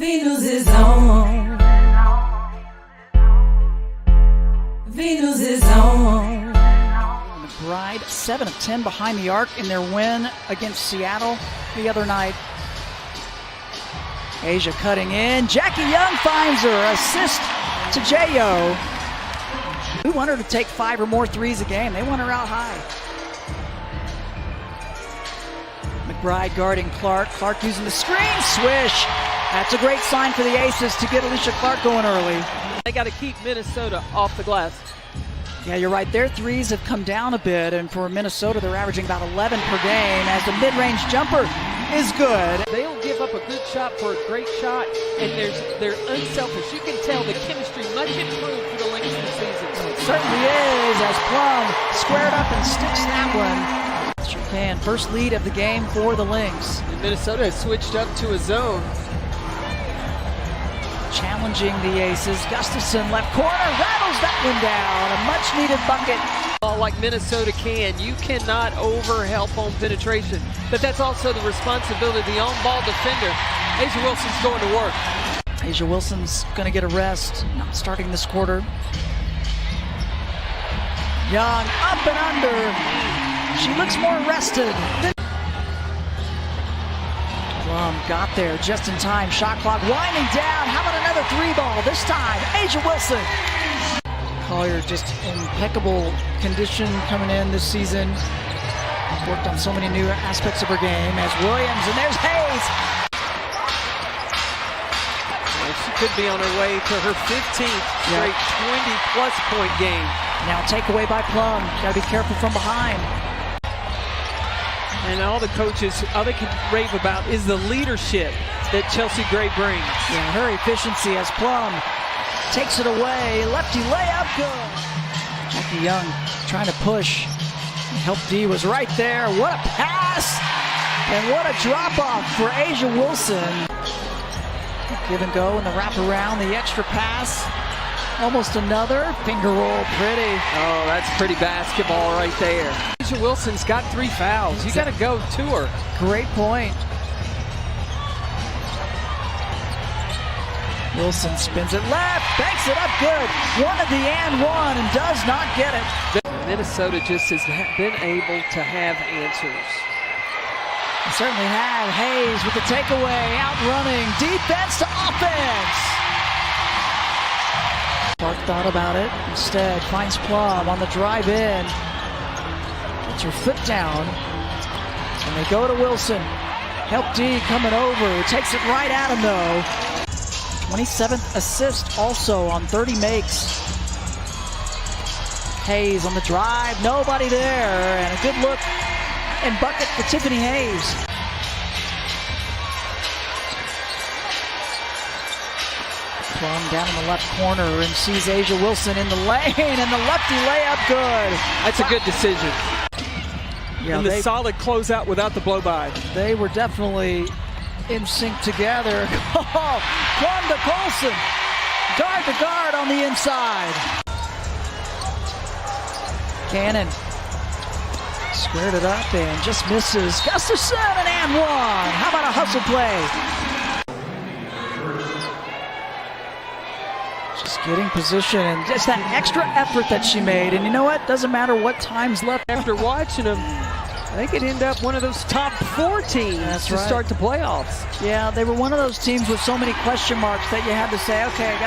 Venus is on. Venus is on. McBride, 7 of 10 behind the arc in their win against Seattle the other night. Asia cutting in. Jackie Young finds her. Assist to J.O. We want her to take 5 or more threes a game. They want her out high. McBride guarding Clark. Clark using the screen. Swish. That's a great sign for the Aces to get Alicia Clark going early. They got to keep Minnesota off the glass. Yeah, you're right. Their threes have come down a bit, and for Minnesota, they're averaging about 11 per game as the mid-range jumper is good. They'll give up a good shot for a great shot, and they're unselfish. You can tell the chemistry much improved for the Lynx this season. It certainly is, as Plum squared up and sticks that one. Sure can. First lead of the game for the Lynx. And Minnesota has switched up to a zone. Challenging the Aces. Gustafson left corner, rattles that one down. A much-needed bucket. Like Minnesota can. You cannot over-help on penetration. But that's also the responsibility of the on-ball defender. Asia Wilson's going to work. Asia Wilson's going to get a rest. Not starting this quarter. Young, up and under. She looks more rested. Plum got there just in time. Shot clock winding down. How about another 3-ball? This time, Asia Wilson. Collier just impeccable condition coming in this season. Worked on so many new aspects of her game as Williams, and there's Hayes. Well, she could be on her way to her 15th straight 20-plus point game. Now takeaway by Plum. Got to be careful from behind. And all the coaches, all they can rave about is the leadership that Chelsea Gray brings. Yeah, her efficiency as Plum takes it away. Lefty layup, good. Jackie Young trying to push. Help D was right there. What a pass! And what a drop-off for Asia Wilson. Give and go in the wraparound, the extra pass. Almost another. Finger roll, pretty. Oh, that's pretty basketball right there. Asia Wilson's got 3 fouls. You got to go to her. Great point. Wilson spins it left, banks it up good. One of the and one and does not get it. Minnesota just has been able to have answers. They certainly have. Hayes with the takeaway, outrunning, defense to offense. Clark thought about it. Instead, finds Plum on the drive in. Gets her foot down. And they go to Wilson. Help D coming over. Takes it right at him though. 27th assist also on 30 makes. Hayes on the drive. Nobody there. And a good look and bucket for Tiffany Hayes. Plum down in the left corner and sees Asia Wilson in the lane, and the lefty layup good. That's a good decision. Yeah, and the solid closeout without the blow-by. They were definitely in sync together. Oh, Plum to Colson. Guard to guard on the inside. Cannon squared it up and just misses. Gustafson and one. How about a hustle play? Just getting position and just that extra effort that she made. And you know what? Doesn't matter what time's left. After watching them, they could end up one of those top 4 teams to start the playoffs. Yeah, they were one of those teams with so many question marks that you had to say, okay,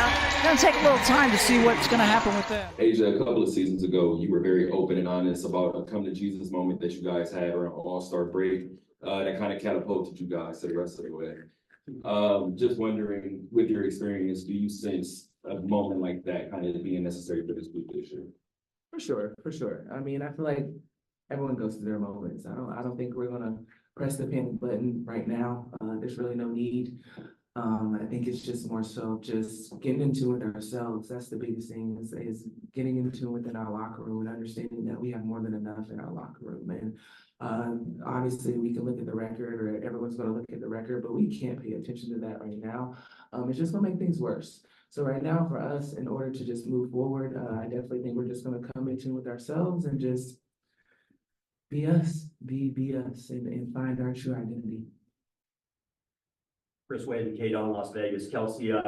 gonna take a little time to see what's gonna happen with them. Asia, a couple of seasons ago, you were very open and honest about a come to Jesus moment that you guys had around All-Star break that kind of catapulted you guys to the rest of the way. Just wondering, with your experience, do you sense a moment like that kind of being necessary for this group this year? For sure. I mean, I feel like everyone goes through their moments. I don't think we're gonna press the panic button right now. There's really no need. I think it's just more so just getting in tune with ourselves. That's the biggest thing is getting in tune within our locker room and understanding that we have more than enough in our locker room. And obviously we can look at the record, or everyone's gonna look at the record, but we can't pay attention to that right now. It's just gonna make things worse. So right now for us, in order to just move forward, I definitely think we're just gonna come in tune with ourselves and just be us, be us, and find our true identity. Chris Wade and Kate on Las Vegas. Kelsey, you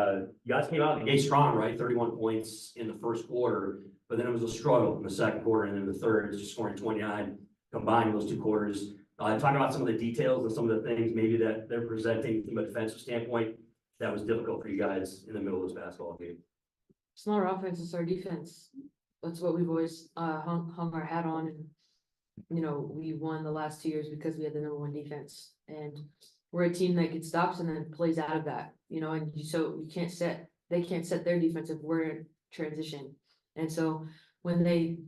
guys came out of the gate strong, right? 31 points in the first quarter, but then it was a struggle in the second quarter and then the third, just scoring 29 combining those two quarters. Talk about some of the details and some of the things maybe that they're presenting from a defensive standpoint that was difficult for you guys in the middle of this basketball game. It's not our offense, it's our defense. That's what we've always hung our hat on, and you know, we won the last 2 years because we had the #1 defense, and we're a team that gets stops and then plays out of that, you know, and so they can't set their defense if we're in transition. And so when they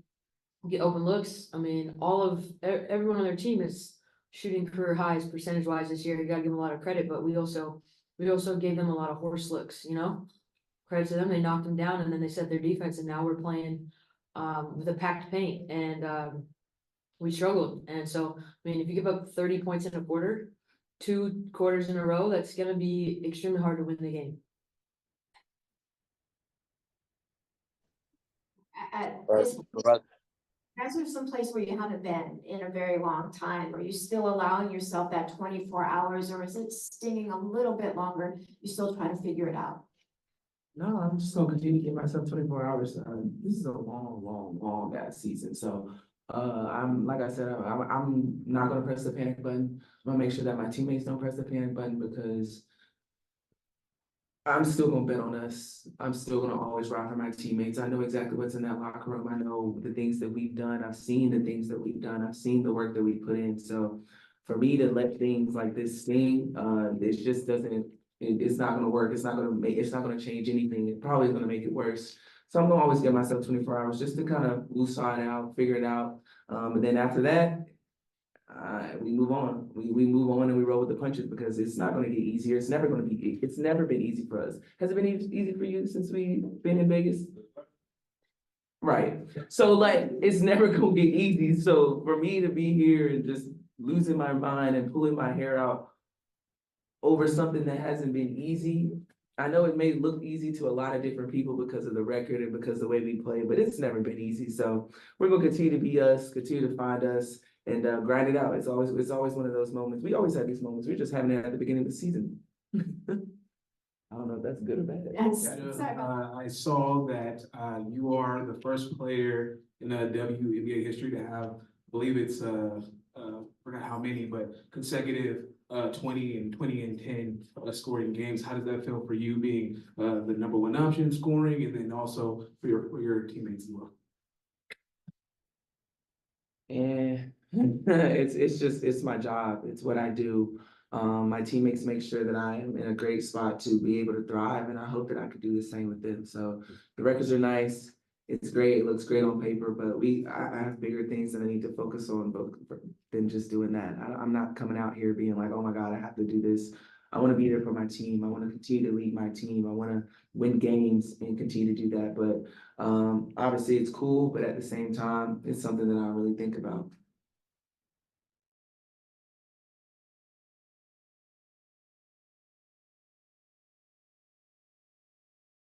get open looks, I mean, everyone on their team is shooting career highs percentage wise this year. You gotta give them a lot of credit, but we also gave them a lot of horse looks, you know. Credit to them, they knocked them down and then they set their defense, and now we're playing with a packed paint, and we struggled. And so, I mean, if you give up 30 points in a quarter, 2 quarters in a row, that's gonna be extremely hard to win the game. At this, guys are someplace where you haven't been in a very long time. Are you still allowing yourself that 24 hours, or is it stinging a little bit longer? You still trying to figure it out? No, I'm just gonna continue to give myself 24 hours. This is a long ass season. So, like I said, I'm not gonna press the panic button. I'm gonna make sure that my teammates don't press the panic button, because I'm still gonna bet on us. I'm still gonna always ride for my teammates. I know exactly what's in that locker room. I know the things that we've done. I've seen the things that we've done. I've seen the work that we put in. So for me to let things like this sting, it just doesn't, it's not gonna work. It's not gonna change anything. It probably is gonna make it worse. So I'm gonna always give myself 24 hours just to kind of woosah it out, figure it out. And then after that, we move on. We move on and we roll with the punches, because it's not gonna get easier. It's never been easy for us. Has it been easy for you since we've been in Vegas? Right. So like, it's never gonna get easy. So for me to be here and just losing my mind and pulling my hair out over something that hasn't been easy. I know it may look easy to a lot of different people because of the record and because of the way we play, but it's never been easy. So we're gonna continue to be us, continue to find us, and grind it out. It's always one of those moments. We always have these moments. We're just having it at the beginning of the season. I don't know if that's good or bad. I saw that you are the first player in WNBA history to have, I believe it's forgot how many, but consecutive 20 and 10 scoring games. How does that feel for you, being the #1 option scoring, and then also for your teammates as well? And it's my job. It's what I do. My teammates make sure that I am in a great spot to be able to thrive, and I hope that I could do the same with them. So the records are nice. It's great. It looks great on paper, but I have bigger things that I need to focus on than just doing that. I'm not coming out here being like, oh my God, I have to do this. I want to be there for my team. I want to continue to lead my team. I want to win games and continue to do that. But obviously it's cool, but at the same time, it's something that I really think about.